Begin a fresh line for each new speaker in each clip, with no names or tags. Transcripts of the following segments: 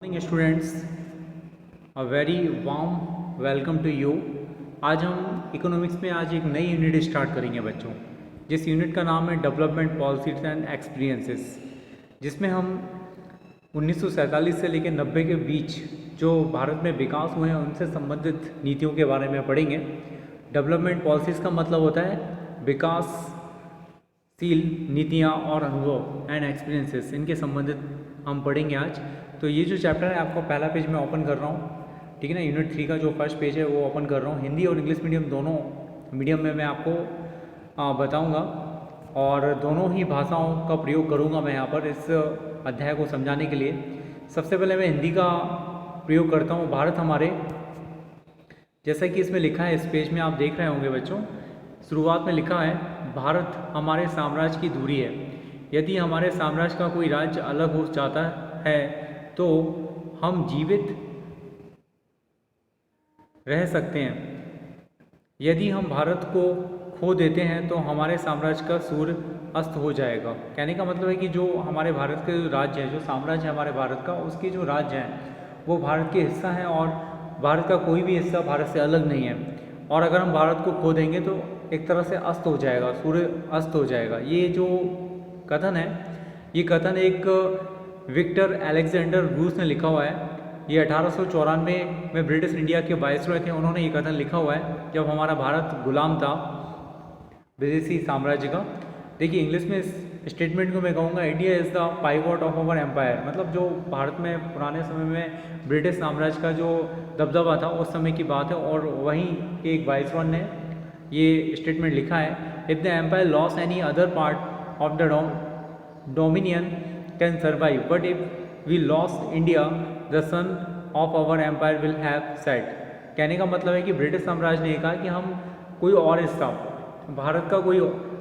Morning students, a very warm welcome to you. आज हम economics में आज एक नई यूनिट स्टार्ट करेंगे बच्चों, जिस यूनिट का नाम है डेवलपमेंट पॉलिसीज एंड एक्सपीरियंसेस, जिसमें हम 1947 से लेकर 90 के बीच जो भारत में विकास हुए हैं उनसे संबंधित नीतियों के बारे में पढ़ेंगे। डेवलपमेंट पॉलिसीज़ का मतलब होता है विकासशील नीतियाँ और अनुभव एंड एक्सपीरियंसेस, इनके संबंधित हम पढ़ेंगे आज। तो ये जो चैप्टर है आपको पहला पेज में ओपन कर रहा हूँ, ठीक है ना। यूनिट 3 का जो फर्स्ट पेज है वो ओपन कर रहा हूँ। हिंदी और इंग्लिश मीडियम दोनों मीडियम में मैं आपको बताऊँगा और दोनों ही भाषाओं का प्रयोग करूँगा मैं यहाँ पर इस अध्याय को समझाने के लिए। सबसे पहले मैं हिंदी का प्रयोग करता हूँ। भारत हमारे, जैसा कि इसमें लिखा है, इस पेज में आप देख रहे होंगे बच्चों, शुरुआत में लिखा है भारत हमारे साम्राज्य की धुरी है। यदि हमारे साम्राज्य का कोई राज्य अलग हो जाता है तो हम जीवित रह सकते हैं। यदि हम भारत को खो देते हैं तो हमारे साम्राज्य का सूर्य अस्त हो जाएगा। कहने का मतलब है कि जो हमारे भारत के जो राज्य है, जो साम्राज्य है हमारे भारत का, उसके जो राज्य हैं वो भारत के हिस्सा हैं और भारत का कोई भी हिस्सा भारत से अलग नहीं है। और अगर हम भारत को खो देंगे तो एक तरह से अस्त हो जाएगा, सूर्य अस्त हो जाएगा। ये जो कथन है, ये कथन एक विक्टर अलेक्जेंडर रूस ने लिखा हुआ है। ये 1894 में ब्रिटिश इंडिया के वायसरॉय थे, उन्होंने ये कथन लिखा हुआ है जब हमारा भारत गुलाम था विदेशी साम्राज्य का। देखिए इंग्लिश में इस स्टेटमेंट को मैं कहूँगा, India is the pivot of our empire. मतलब जो भारत में पुराने समय में ब्रिटिश साम्राज्य का जो दबदबा था उस समय की बात है, और वहीं के एक वायसरॉय ने ये स्टेटमेंट लिखा है, if the empire loss any other part of the dominion can survive, but if we lost India, the sun of our empire will have set। कहने का मतलब है कि ब्रिटिश साम्राज्य ने कहा कि हम कोई और हिस्सा भारत का, कोई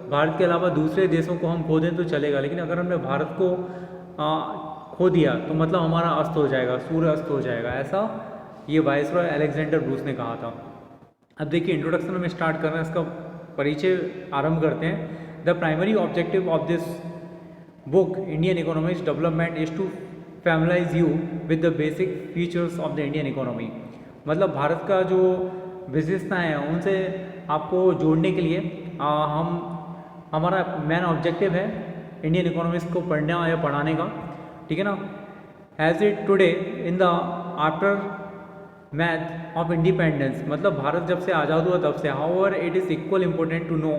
भारत के अलावा दूसरे देशों को हम खो दें तो चलेगा, लेकिन अगर हमने भारत को खो दिया तो मतलब हमारा अस्त हो जाएगा, सूर्य अस्त हो जाएगा। ऐसा ये वायसरॉय अलेक्जेंडर ब्रूस ने कहा था। अब देखिए इंट्रोडक्शन में स्टार्ट कर रहे हैं, इसका परिचय आरंभ करते हैं। The primary objective of this book Indian Economics Development is to familiarize you with the basic features of the Indian economy। मतलब भारत का जो विशेषता है उनसे आपको जोड़ने के लिए हमारा मेन ऑब्जेक्टिव है इंडियन इकोनॉमिक्स को पढ़ना या पढ़ाने का, ठीक है ना। As it today in the aftermath of independence, मतलब भारत जब से आज़ाद हुआ तब से, however it is equal important to know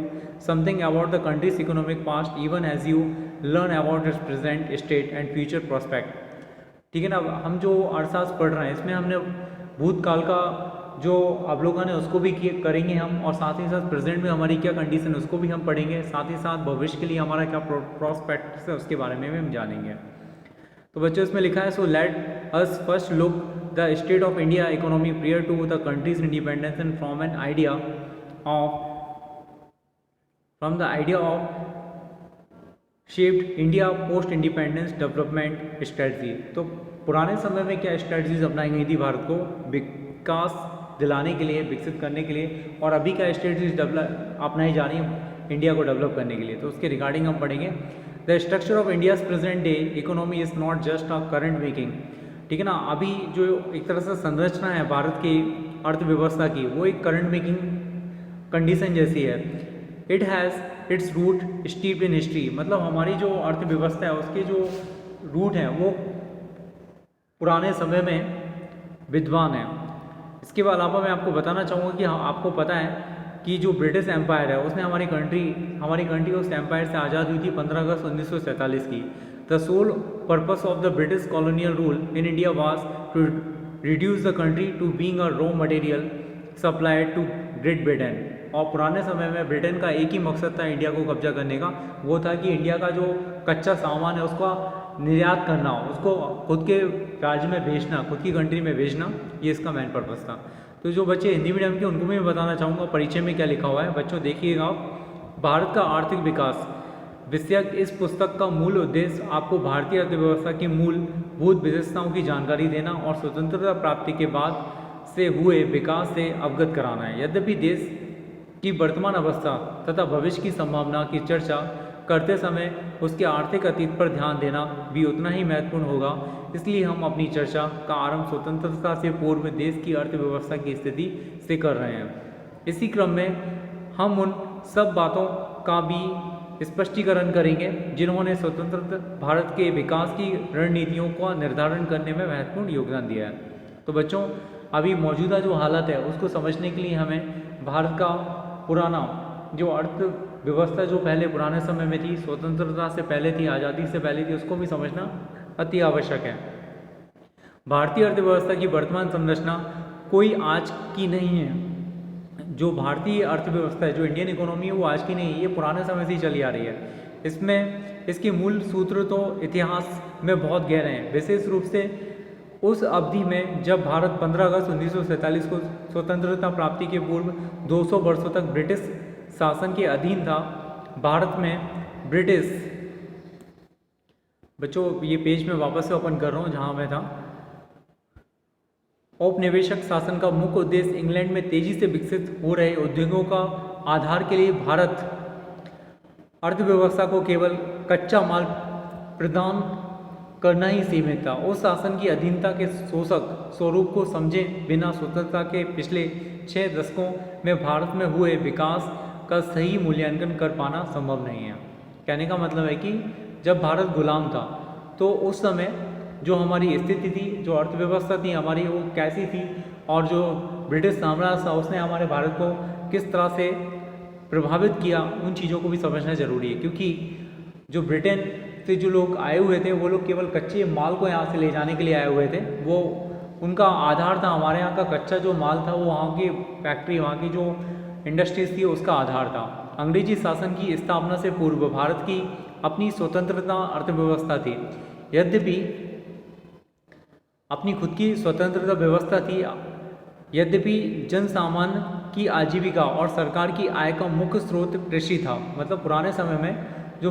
something about the country's economic past even as you learn about its present state and future prospect. ठीक है ना। हम जो अर्थशास्त्र पढ़ रहे हैं इसमें हमने भूतकाल का जो अवलोकन है उसको भी करेंगे हम, और साथ ही साथ प्रेजेंट में हमारी क्या कंडीशन है उसको भी हम पढ़ेंगे, साथ ही साथ भविष्य के लिए हमारा क्या प्रोस्पेक्ट है उसके बारे में भी हम जानेंगे। तो बच्चों इसमें लिखा है, so let us first look the state of India economy prior to the country's independence and from the idea of shaped India post independence development strategy. तो पुराने समय में क्या स्ट्रेटजीज अपनाई गई थी भारत को विकास दिलाने के लिए, विकसित करने के लिए, और अभी क्या स्ट्रेटजीज अपनाई जा रही है इंडिया को डेवलप करने के लिए, तो उसके रिगार्डिंग हम पढ़ेंगे। The structure of India's present day economy is not just a current making, ठीक है ना। अभी जो एक तरह से संरचना है भारत की अर्थव्यवस्था की, वो एक करंट मेकिंग कंडीशन जैसी है। It has its root steeped in history, मतलब हमारी जो अर्थव्यवस्था है उसके जो रूट हैं वो पुराने समय में विद्वान है। इसके अलावा मैं आपको बताना चाहूँगा कि आपको पता है कि जो ब्रिटिश एम्पायर है उसने हमारी कंट्री उस एम्पायर से आज़ाद हुई थी 15 अगस्त 1947 की। The sole purpose of the British colonial rule in India was to reduce the country to being a raw material supplied to Great Britain. और पुराने समय में ब्रिटेन का एक ही मकसद था इंडिया को कब्जा करने का, वो था कि इंडिया का जो कच्चा सामान है उसका निर्यात करना, उसको खुद के राज्य में भेजना, खुद की कंट्री में भेजना, ये इसका मेन पर्पस था। तो जो बच्चे हिंदी मीडियम के उनको भी मैं बताना चाहूँगा परिचय में क्या लिखा हुआ है। बच्चों देखिएगा, भारत का आर्थिक विकास विषयक इस पुस्तक का मूल उद्देश्य आपको भारतीय अर्थव्यवस्था की मूलभूत विशेषताओं की जानकारी देना और स्वतंत्रता प्राप्ति के बाद से हुए विकास से अवगत कराना है। यद्यपि देश की वर्तमान अवस्था तथा भविष्य की संभावना की चर्चा करते समय उसके आर्थिक अतीत पर ध्यान देना भी उतना ही महत्वपूर्ण होगा। इसलिए हम अपनी चर्चा का आरंभ स्वतंत्रता से पूर्व देश की अर्थव्यवस्था की स्थिति से कर रहे हैं। इसी क्रम में हम उन सब बातों का भी स्पष्टीकरण करेंगे जिन्होंने स्वतंत्र भारत के विकास की रणनीतियों का निर्धारण करने में महत्वपूर्ण योगदान दिया है। तो बच्चों, अभी मौजूदा जो हालत है उसको समझने के लिए हमें भारत का पुराना जो अर्थव्यवस्था जो पहले पुराने समय में थी, स्वतंत्रता से पहले थी, आज़ादी से पहले थी, उसको भी समझना अति आवश्यक है। भारतीय अर्थव्यवस्था की वर्तमान संरचना कोई आज की नहीं है। जो भारतीय अर्थव्यवस्था है, जो इंडियन इकोनॉमी है, वो आज की नहीं है, ये पुराने समय से ही चली आ रही है। इसमें इसके मूल सूत्र तो इतिहास में बहुत गहरे हैं। विशेष रूप से उस अवधि में जब भारत 15 अगस्त 1947 को स्वतंत्रता प्राप्ति के पूर्व 200 वर्षों तक ब्रिटिश शासन के अधीन था। भारत में ब्रिटिश, बच्चों ये पेज में वापस से ओपन कर रहा हूँ जहाँ मैं था। औपनिवेशिक शासन का मुख्य उद्देश्य इंग्लैंड में तेजी से विकसित हो रहे उद्योगों का आधार के लिए भारत अर्थव्यवस्था को केवल कच्चा माल प्रदान करना ही सीमित था। उस शासन की अधीनता के शोषक स्वरूप को समझे बिना स्वतंत्रता के पिछले 6 दशकों में भारत में हुए विकास का सही मूल्यांकन कर पाना संभव नहीं है। कहने का मतलब है कि जब भारत गुलाम था तो उस समय जो हमारी स्थिति थी, जो अर्थव्यवस्था थी हमारी, वो कैसी थी, और जो ब्रिटिश साम्राज्य था उसने हमारे भारत को किस तरह से प्रभावित किया, उन चीज़ों को भी समझना जरूरी है। क्योंकि जो ब्रिटेन से जो लोग आए हुए थे वो लोग केवल कच्चे माल को यहाँ से ले जाने के लिए आए हुए थे। वो उनका आधार था, हमारे यहाँ का कच्चा जो माल था वो वहाँ की फैक्ट्री, वहाँ की जो इंडस्ट्रीज थी उसका आधार था। अंग्रेजी शासन की स्थापना से पूर्व भारत की अपनी स्वतंत्रता अर्थव्यवस्था थी। यद्यपि अपनी खुद की स्वतंत्रता व्यवस्था थी, यद्यपि जन सामान्य की आजीविका और सरकार की आय का मुख्य स्रोत कृषि था। मतलब पुराने समय में जो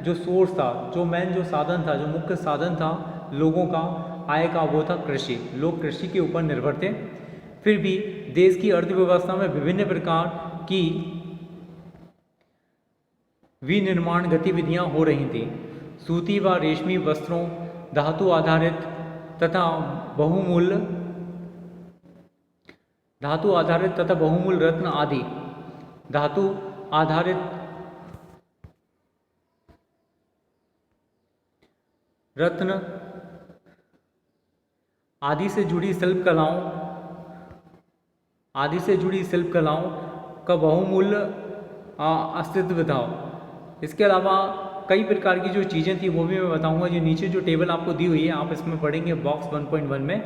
जो सोर्स था, जो साधन था, जो मुख्य साधन था लोगों का आय का, वो था कृषि। लोग कृषि के ऊपर निर्भर थे। फिर भी देश की अर्थव्यवस्था में विभिन्न प्रकार की विनिर्माण गतिविधियां हो रही थी। सूती व रेशमी वस्त्रों, धातु आधारित तथा बहुमूल्य रत्न आदि, धातु आधारित रत्न आदि से जुड़ी शिल्प कलाओं का बहुमूल्य अस्तित्व था। इसके अलावा कई प्रकार की जो चीज़ें थी वो भी मैं बताऊंगा। जो नीचे जो टेबल आपको दी हुई है आप इसमें पढ़ेंगे बॉक्स 1.1 में।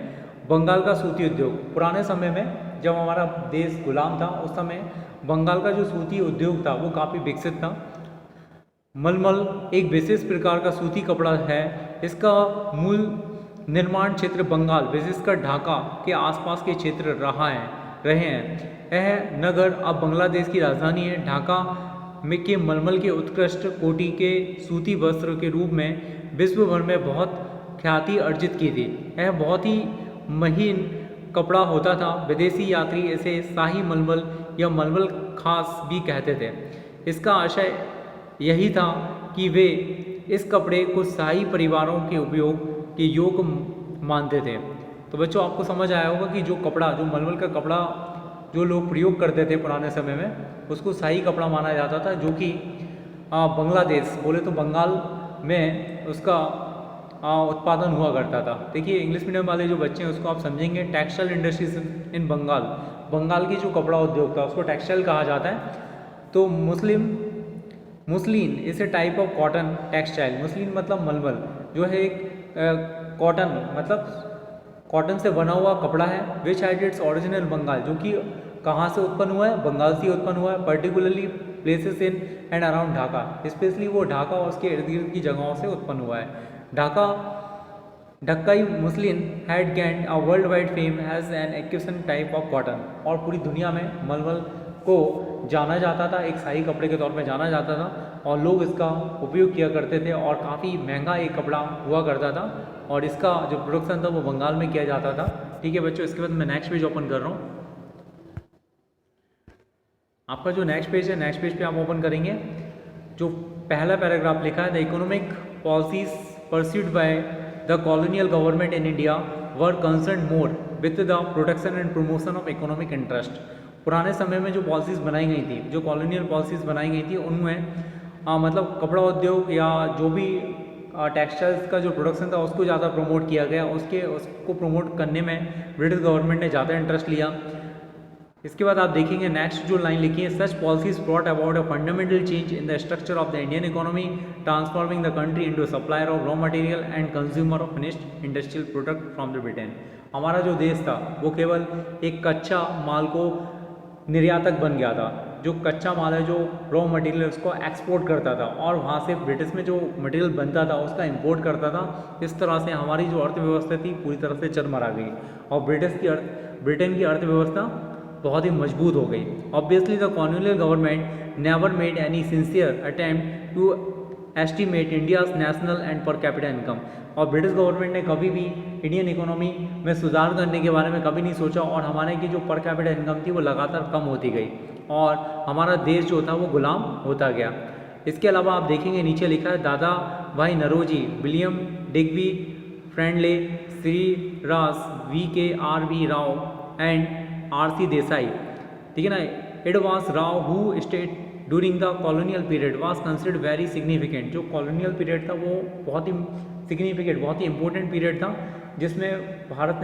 बंगाल का सूती उद्योग, पुराने समय में जब हमारा देश गुलाम था उस समय बंगाल का जो सूती उद्योग था वो काफ़ी विकसित था। मलमल एक विशेष प्रकार का सूती कपड़ा है। इसका मूल निर्माण क्षेत्र बंगाल, विशेषकर ढाका के आसपास के क्षेत्र रहे हैं। यह नगर अब बांग्लादेश की राजधानी है। ढाका में के मलमल के उत्कृष्ट कोटि के सूती वस्त्र के रूप में विश्व भर में बहुत ख्याति अर्जित की थी। यह बहुत ही महीन कपड़ा होता था। विदेशी यात्री इसे शाही मलमल या मलमल खास भी कहते थे। इसका आशय यही था कि वे इस कपड़े को शाही परिवारों के उपयोग के योग्य मानते थे। तो बच्चों आपको समझ आया होगा कि जो कपड़ा, जो मलमल का कपड़ा जो लोग प्रयोग करते थे पुराने समय में, उसको शाही कपड़ा माना जाता था, जो कि बांग्लादेश बोले तो बंगाल में उसका उत्पादन हुआ करता था। देखिए इंग्लिश मीडियम वाले जो बच्चे हैं उसको आप समझेंगे टेक्सटाइल इंडस्ट्रीज इन बंगाल की जो कपड़ा उद्योग था उसको टेक्सटाइल कहा जाता है। तो muslin is a type of cotton textile. Muslin मतलब मलमल, जो है एक कॉटन मतलब कॉटन से बना हुआ कपड़ा है। Which had its original Bengal, जो कि कहाँ से उत्पन्न हुआ है, बंगाल से उत्पन्न हुआ है। Particularly places in and around Dhaka, specially वो ढाका और उसके इर्द गिर्द की जगहों से उत्पन्न हुआ है। Dhakai muslin had gained a world wide fame as an execution type of cotton. और पूरी दुनिया में मलमल को जाना जाता था, एक शाही कपड़े के तौर पे जाना जाता था और लोग इसका उपयोग किया करते थे और काफ़ी महंगा एक कपड़ा हुआ करता था और इसका जो प्रोडक्शन था वो बंगाल में किया जाता था। ठीक है बच्चों, इसके बाद मैं नेक्स्ट पेज ओपन कर रहा हूँ। आपका जो नेक्स्ट पेज है, नेक्स्ट पेज पे आप ओपन करेंगे जो पहला पैराग्राफ लिखा है, the economic policies pursued by the colonial government in India were concern more with the protection and promotion of economic interest. पुराने समय में जो पॉलिसीज़ बनाई गई थी, जो कॉलोनियल पॉलिसीज़ बनाई गई थी, उनमें मतलब कपड़ा उद्योग या जो भी टेक्सटाइल्स का जो प्रोडक्शन था उसको ज़्यादा प्रमोट किया गया, उसको प्रमोट करने में ब्रिटिश गवर्नमेंट ने ज़्यादा इंटरेस्ट लिया। इसके बाद आप देखेंगे नेक्स्ट जो लाइन लिखी है, such policies brought about a fundamental change in the structure of the Indian economy, transforming the country into supplier of raw material and consumer of finished industrial product from the Britain. हमारा जो देश था वो केवल एक कच्चा माल को निर्यातक बन गया था, जो कच्चा माल है, जो रॉ मटेरियल उसको एक्सपोर्ट करता था और वहाँ से ब्रिटिश में जो मटेरियल बनता था उसका इंपोर्ट करता था। इस तरह से हमारी जो अर्थव्यवस्था थी पूरी तरह से चरमरा गई और ब्रिटेन की अर्थव्यवस्था बहुत ही मजबूत हो गई। Obviously the colonial government never made any sincere attempt to estimate India's national and per capita income. और ब्रिटिश गवर्नमेंट ने कभी भी इंडियन इकोनॉमी में सुधार करने के बारे में कभी नहीं सोचा और हमारे की जो पर कैपिटा इनकम थी वो लगातार कम होती गई और हमारा देश जो था वो गुलाम होता गया। इसके अलावा आप देखेंगे नीचे लिखा है, दादा भाई नरोजी, विलियम डिग्बी, फ्रेंडले, श्री रास, VKRV Rao and RC Desai, ठीक है ना। It was Rao who state during the colonial period was considered very significant. जो कॉलोनियल पीरियड था वो बहुत ही सिग्निफिकेंट, बहुत ही इंपॉर्टेंट पीरियड था जिसमें भारत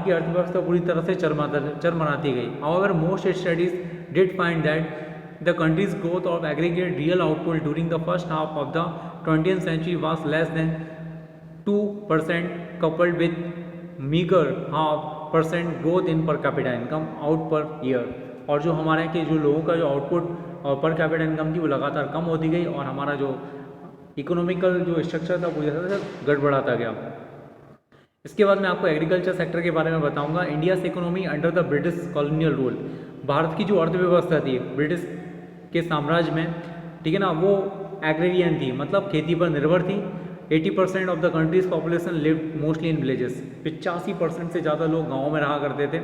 की अर्थव्यवस्था पूरी तरह से चरमराती गई। However most studies did find that the countries growth of aggregate real output during the first half of the 20th century was less than 2% coupled with meager 0.5% growth in पर capita income out per year. और जो हमारे के जो लोगों का जो output और पर कैपिटा इनकम थी वो लगातार कम होती गई और हमारा जो इकोनॉमिकल जो स्ट्रक्चर था पूरी तरह से गड़बड़ाता गया। इसके बाद मैं आपको एग्रीकल्चर सेक्टर के बारे में बताऊंगा। India's economy under the British colonial rule. Bharat की जो अर्थव्यवस्था थी ब्रिटिश के साम्राज्य में, ठीक है ना, वो एग्रेरियन थी, मतलब खेती पर निर्भर थी। 80% of the countries population lived mostly in villages. 85% से ज़्यादा लोग गाँव में रहा करते थे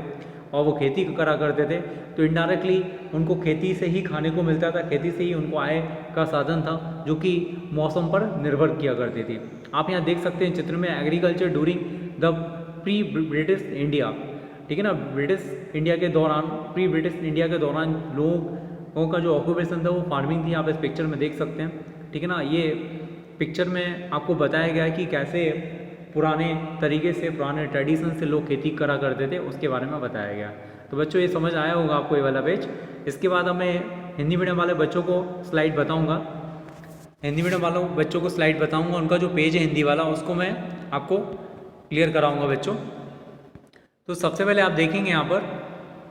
और वो खेती करा करते थे, तो इनडायरेक्टली उनको खेती से ही खाने को मिलता था, खेती से ही उनको आय का साधन था जो कि मौसम पर निर्भर किया करती थी। आप यहाँ देख सकते हैं चित्र में, agriculture during the pre British India, ठीक है ना, ब्रिटिश इंडिया के दौरान, प्री ब्रिटिश इंडिया के दौरान लोगों का जो ऑक्यूपेशन था वो फार्मिंग थी। आप इस पिक्चर में देख सकते हैं, ठीक है ना। ये पिक्चर में आपको बताया गया है कि कैसे पुराने तरीके से, पुराने ट्रेडिशन से लोग खेती करा करते थे, उसके बारे में बताया गया। तो बच्चों ये समझ आया होगा आपको ये वाला पेज। इसके बाद अब मैं हिंदी मीडियम वाले बच्चों को स्लाइड बताऊंगा, हिंदी मीडियम वालों बच्चों को स्लाइड बताऊंगा, उनका जो पेज है हिंदी वाला उसको मैं आपको क्लियर कराऊंगा बच्चों। तो सबसे पहले आप देखेंगे यहाँ पर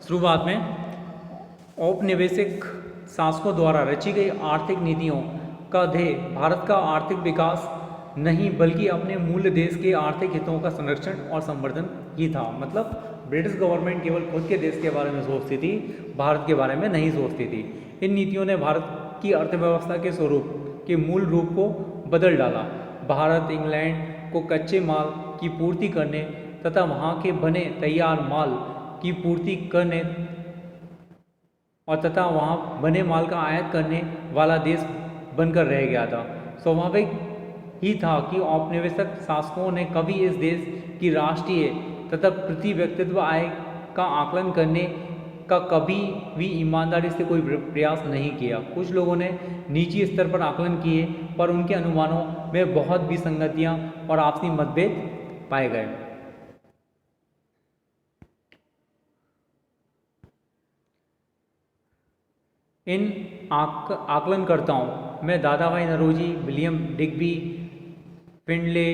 शुरुआत में, औपनिवेशिक शासकों द्वारा रची गई आर्थिक नीतियों का ध्येय भारत का आर्थिक विकास नहीं बल्कि अपने मूल देश के आर्थिक हितों का संरक्षण और संवर्धन ही था। मतलब ब्रिटिश गवर्नमेंट केवल खुद के देश के बारे में सोचती थी, भारत के बारे में नहीं सोचती थी। इन नीतियों ने भारत की अर्थव्यवस्था के स्वरूप के मूल रूप को बदल डाला। भारत इंग्लैंड को कच्चे माल की पूर्ति करने तथा वहाँ के बने तैयार माल की पूर्ति करने और तथा वहाँ बने माल का आयात करने वाला देश बनकर रह गया था। स्वाभाविक ही था कि औपनिवेशिक शासकों ने कभी इस देश की राष्ट्रीय तथा प्रति व्यक्तित्व आय का आकलन करने का कभी भी ईमानदारी से कोई प्रयास नहीं किया। कुछ लोगों ने निजी स्तर पर आकलन किए पर उनके अनुमानों में बहुत विसंगतियां और आपसी मतभेद पाए गए। इन आकलनकर्ताओं में दादा भाई Naoroji, William Digby, Findlay,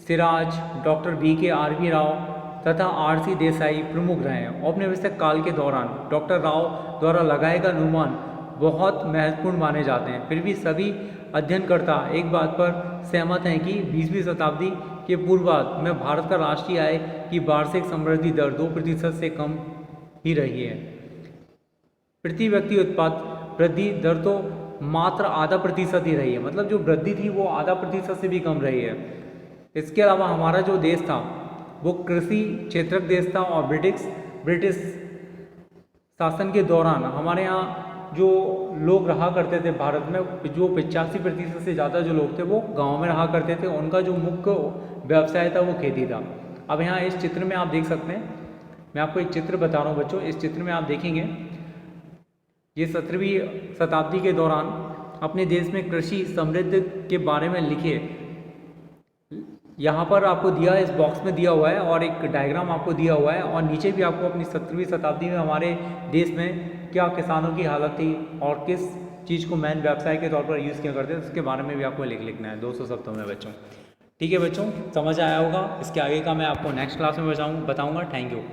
Siraj, doctor VKRV Rao तथा RC देसाई प्रमुख रहे हैं। औपनिवेशिक काल के दौरान डॉक्टर राव द्वारा लगाए गए अनुमान बहुत महत्वपूर्ण माने जाते हैं। फिर भी सभी अध्ययनकर्ता एक बात पर सहमत हैं कि 20वीं शताब्दी के पूर्वार्ध में भारत का राष्ट्रीय आय की वार्षिक समृद्धि दर 2% से कम ही रही है। प्रति व्यक्ति उत्पाद वृद्धि दर तो मात्र 0.5% ही रही है, मतलब जो वृद्धि थी वो 0.5% से भी कम रही है। इसके अलावा हमारा जो देश था वो कृषि क्षेत्रक देश था और ब्रिटिश शासन के दौरान हमारे यहाँ जो लोग रहा करते थे भारत में, जो 85% से ज़्यादा जो लोग थे वो गांव में रहा करते थे। उनका जो मुख्य व्यवसाय था वो खेती था। अब यहाँ इस चित्र में आप देख सकते हैं, मैं आपको एक चित्र बता रहा हूँ बच्चों। इस चित्र में आप देखेंगे ये 17वीं शताब्दी के दौरान अपने देश में कृषि समृद्धि के बारे में लिखे, यहाँ पर आपको दिया है, इस बॉक्स में दिया हुआ है और एक डायग्राम आपको दिया हुआ है, और नीचे भी आपको अपनी 17वीं शताब्दी में हमारे देश में क्या किसानों की हालत थी और किस चीज़ को मैन व्यवसाय के तौर पर यूज़ किया करते थे उसके बारे में भी आपको लिखना है 200 शब्दों में बच्चों। ठीक है बच्चों, समझ आया होगा। इसके आगे का मैं आपको नेक्स्ट क्लास में बताऊँगा। Thank you.